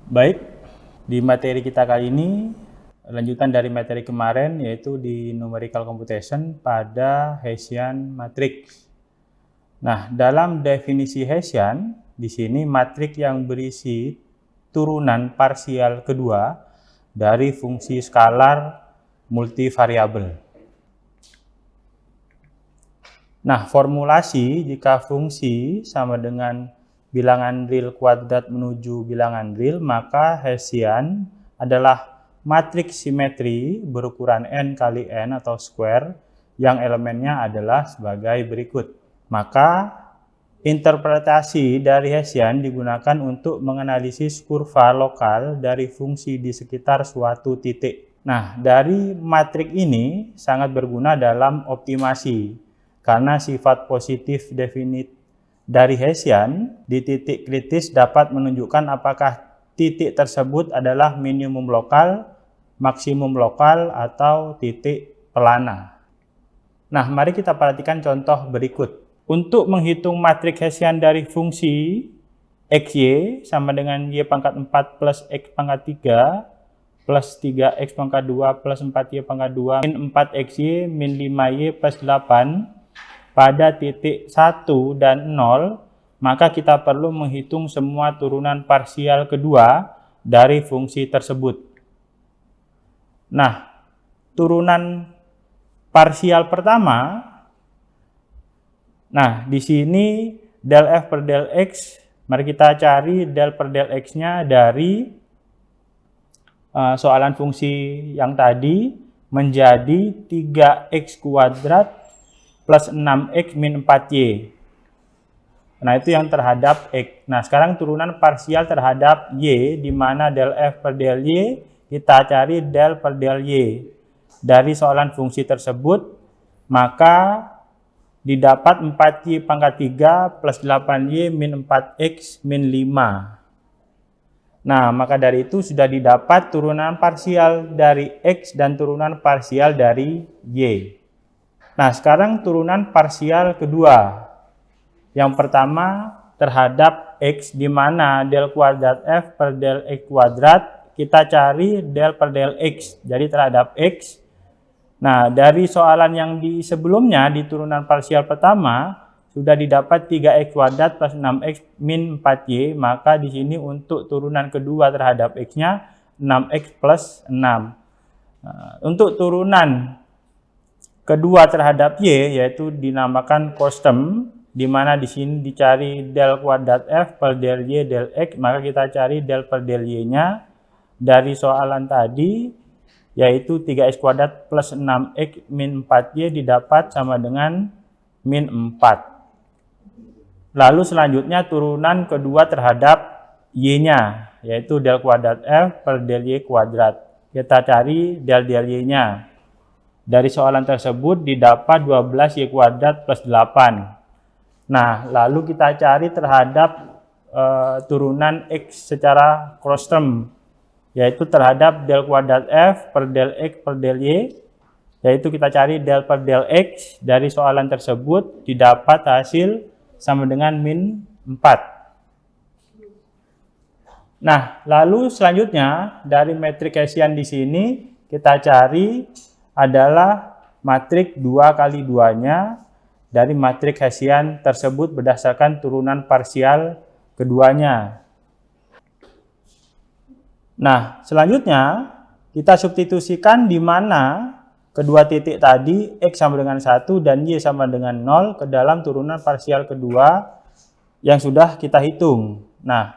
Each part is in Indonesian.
Baik, di materi kita kali ini lanjutan dari materi kemarin yaitu di numerical computation pada Hessian matrix. Nah, dalam definisi Hessian di sini matriks yang berisi turunan parsial kedua dari fungsi skalar multivariabel. Nah, formulasi jika fungsi sama dengan bilangan real kuadrat menuju bilangan real, maka Hessian adalah matriks simetri berukuran n kali n atau square yang elemennya adalah sebagai berikut. Maka interpretasi dari Hessian digunakan untuk menganalisis kurva lokal dari fungsi di sekitar suatu titik. Nah, dari matriks ini sangat berguna dalam optimasi karena sifat positif definit dari Hessian di titik kritis dapat menunjukkan apakah titik tersebut adalah minimum lokal, maksimum lokal, atau titik pelana. Nah, mari kita perhatikan contoh berikut. Untuk menghitung matriks Hessian dari fungsi xy sama dengan y pangkat 4 plus x pangkat 3 plus 3x pangkat 2 plus 4y pangkat 2 min 4xy min 5y plus 8 pada titik 1 dan 0, maka kita perlu menghitung semua turunan parsial kedua dari fungsi tersebut. Nah, turunan parsial pertama, nah di sini del f per del x, mari kita cari del per del x-nya dari soalan fungsi yang tadi menjadi 3x kuadrat plus 6x min 4y. Nah, itu yang terhadap x. Nah, sekarang turunan parsial terhadap y, di mana del f per del y, kita cari del per del y. Dari soalan fungsi tersebut, maka didapat 4y pangkat 3 plus 8y min 4x min 5. Nah, maka dari itu sudah didapat turunan parsial dari x dan turunan parsial dari y. Nah, sekarang turunan parsial kedua. Yang pertama terhadap x, di mana del kuadrat f per del x kuadrat, kita cari del per del x. Jadi terhadap x. Nah, dari soalan yang sebelumnya di turunan parsial pertama sudah didapat 3x kuadrat plus 6x min 4y, maka di sini untuk turunan kedua terhadap x-nya 6x plus 6. Nah, untuk turunan kedua terhadap y yaitu dinamakan custom, di mana di sini dicari del kuadrat f per del y del x, maka kita cari del per del y-nya dari soalan tadi yaitu 3x kuadrat plus 6x min 4y didapat sama dengan min 4. Lalu selanjutnya turunan kedua terhadap y-nya yaitu del kuadrat f per del y kuadrat. Kita cari del y-nya. Dari soalan tersebut didapat 12y kuadrat plus 8. Nah, lalu kita cari terhadap turunan x secara cross term, yaitu terhadap del kuadrat f per del x per del y, yaitu kita cari del per del x. Dari soalan tersebut didapat hasil sama dengan min 4. Nah, lalu selanjutnya dari matriks Hessian di sini kita cari adalah matriks 2 kali 2-nya dari matriks Hessian tersebut berdasarkan turunan parsial keduanya. Nah, selanjutnya kita substitusikan di mana kedua titik tadi x sama dengan 1 dan y sama dengan 0 ke dalam turunan parsial kedua yang sudah kita hitung. Nah,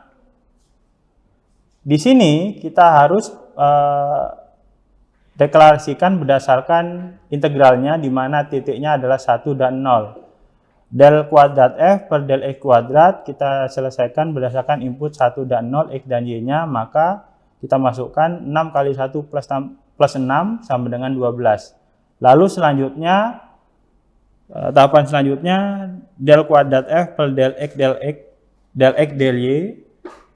di sini kita harus deklarasikan berdasarkan integralnya, di mana titiknya adalah 1 dan 0. Del kuadrat f per del x kuadrat kita selesaikan berdasarkan input 1 dan 0, x dan y-nya, maka kita masukkan 6 kali 1 plus 6 sama dengan 12. Lalu selanjutnya, tahapan selanjutnya, del kuadrat f per del x del y,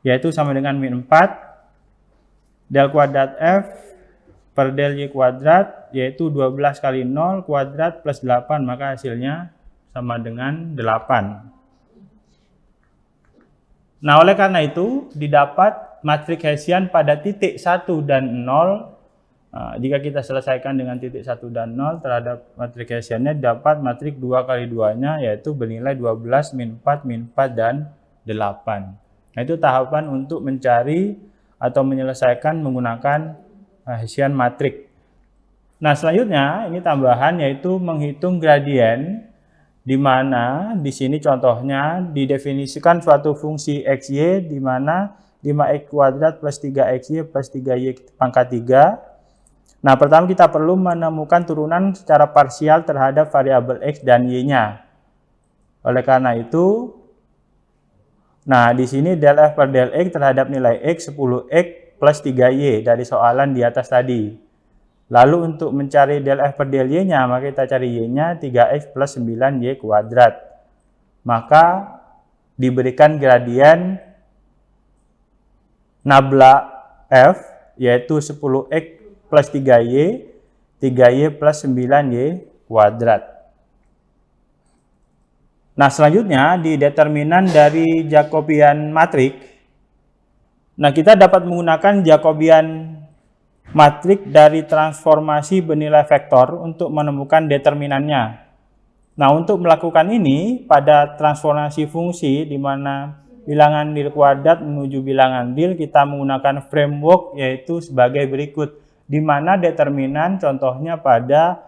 yaitu sama dengan min 4. Del kuadrat f per del y kuadrat, yaitu 12 kali 0 kuadrat plus 8, maka hasilnya sama dengan 8. Nah, oleh karena itu didapat matrik Hessian pada titik 1 dan 0. Jika kita selesaikan dengan titik 1 dan 0 terhadap matrik Hessiannya, dapat matrik 2 kali 2-nya, yaitu bernilai 12, min 4, min 4, dan 8. Nah, itu tahapan untuk mencari atau menyelesaikan menggunakan Hessian matrik. Nah, selanjutnya ini tambahan, yaitu menghitung gradien, di mana di sini contohnya didefinisikan suatu fungsi XY di mana 5x kuadrat plus 3xy plus 3y pangkat 3. Nah, pertama kita perlu menemukan turunan secara parsial terhadap variabel x dan y-nya. Oleh karena itu, nah di sini del f per del x terhadap nilai x 10x plus 3y dari soalan di atas tadi. Lalu untuk mencari del f per del y-nya, maka kita cari y-nya 3x plus 9y kuadrat. Maka diberikan gradien nabla f, yaitu 10x plus 3y, 3y plus 9y kuadrat. Nah, selanjutnya di determinan dari Jacobian matrik. Nah, kita dapat menggunakan Jacobian matrik dari transformasi bernilai vektor untuk menemukan determinannya. Nah, untuk melakukan ini pada transformasi fungsi di mana bilangan nil kuadrat menuju bilangan nil, kita menggunakan framework yaitu sebagai berikut, di mana determinan contohnya pada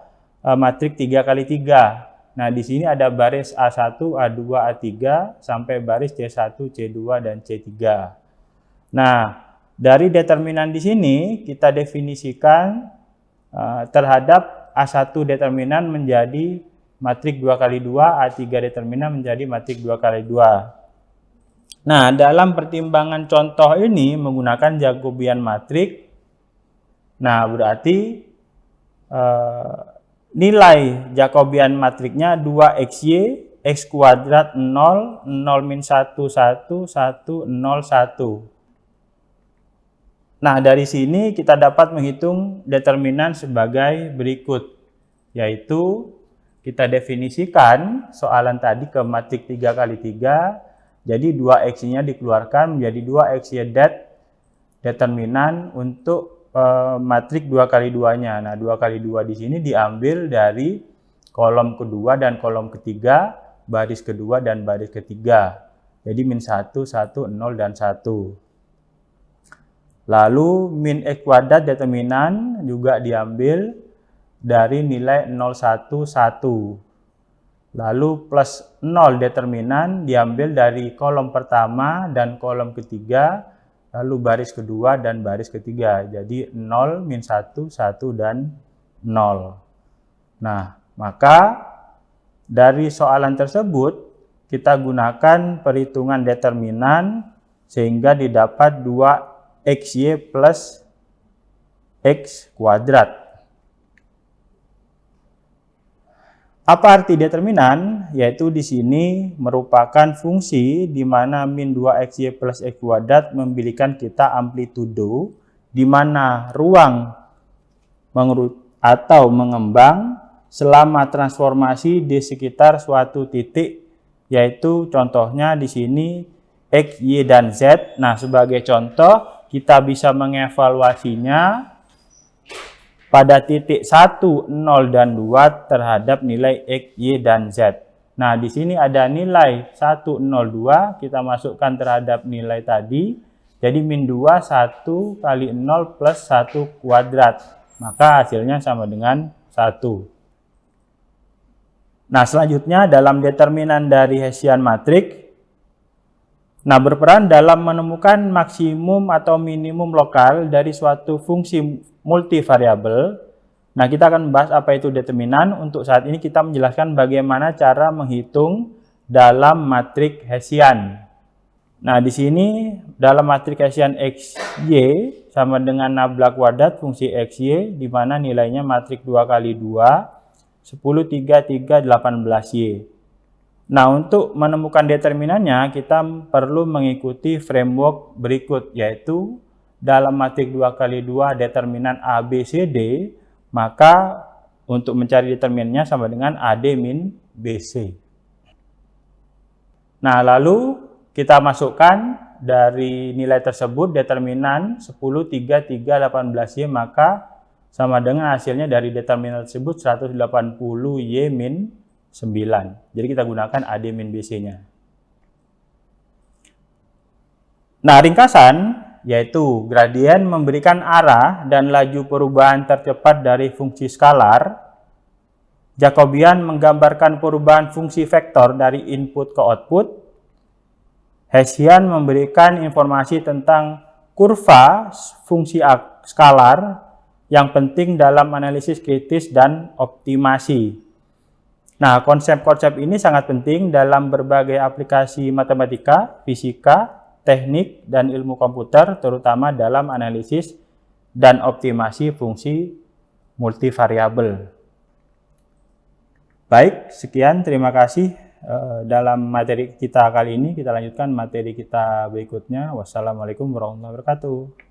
matrik 3 kali 3. Nah, di sini ada baris A1, A2, A3 sampai baris C1, C2, dan C3. Nah, dari determinan di sini kita definisikan terhadap A1 determinan menjadi matrik 2 kali 2, A3 determinan menjadi matrik 2 kali 2. Nah, dalam pertimbangan contoh ini menggunakan Jacobian matrik. Nah, berarti nilai Jacobian matriknya 2xy, x kuadrat 0, 0 min 1, 1, 1, 0, 1. Nah, dari sini kita dapat menghitung determinan sebagai berikut, yaitu kita definisikan soalan tadi ke matrik 3 kali 3, jadi 2xy-nya dikeluarkan menjadi 2xy determinan untuk matrik 2 kali 2-nya. Nah, 2 kali 2 di sini diambil dari kolom kedua dan kolom ketiga, baris kedua dan baris ketiga. Jadi min 1, 1, 0, dan 1. Lalu min x kuadrat determinan juga diambil dari nilai 0, 1, 1. Lalu plus 0 determinan diambil dari kolom pertama dan kolom ketiga, lalu baris kedua dan baris ketiga. Jadi 0, min 1, 1, dan 0. Nah, maka dari soalan tersebut kita gunakan perhitungan determinan sehingga didapat 2xy plus x kuadrat. Apa arti determinan? Yaitu di sini merupakan fungsi di mana min 2xy plus x kuadrat memberikan kita amplitudo di mana ruang mengerut atau mengembang selama transformasi di sekitar suatu titik, yaitu contohnya di sini x, y, dan z. Nah, sebagai contoh kita bisa mengevaluasinya pada titik 1, 0, dan 2 terhadap nilai x, y, dan z. Nah, di sini ada nilai 1, 0, 2, kita masukkan terhadap nilai tadi. Jadi min 2, 1 kali 0 plus 1 kuadrat. Maka hasilnya sama dengan 1. Nah, selanjutnya dalam determinan dari Hessian matrik. Nah, berperan dalam menemukan maksimum atau minimum lokal dari suatu fungsi multivariabel. Nah, kita akan membahas apa itu determinan. Untuk saat ini kita menjelaskan bagaimana cara menghitung dalam matrik Hessian. Nah, di sini dalam matrik Hessian XY sama dengan nabla kuadrat fungsi XY, di mana nilainya matrik 2 kali 2, 10, 3, 3, 18Y. Nah, untuk menemukan determinannya, kita perlu mengikuti framework berikut, yaitu dalam matrik 2 kali 2 determinan A, B, C, D, maka untuk mencari determinannya sama dengan AD min BC. Nah, lalu kita masukkan dari nilai tersebut determinan 10, 3, 3, 18Y, maka sama dengan hasilnya dari determinan tersebut 180Y min 9. Jadi kita gunakan AD min BC-nya. Nah, ringkasan yaitu gradien memberikan arah dan laju perubahan tercepat dari fungsi skalar. Jacobian menggambarkan perubahan fungsi vektor dari input ke output. Hessian memberikan informasi tentang kurva fungsi skalar yang penting dalam analisis kritis dan optimasi. Nah, konsep-konsep ini sangat penting dalam berbagai aplikasi matematika, fisika, teknik, dan ilmu komputer, terutama dalam analisis dan optimasi fungsi multivariabel. Baik, sekian, terima kasih. Dalam materi kita kali ini, kita lanjutkan materi kita berikutnya. Wassalamualaikum warahmatullahi wabarakatuh.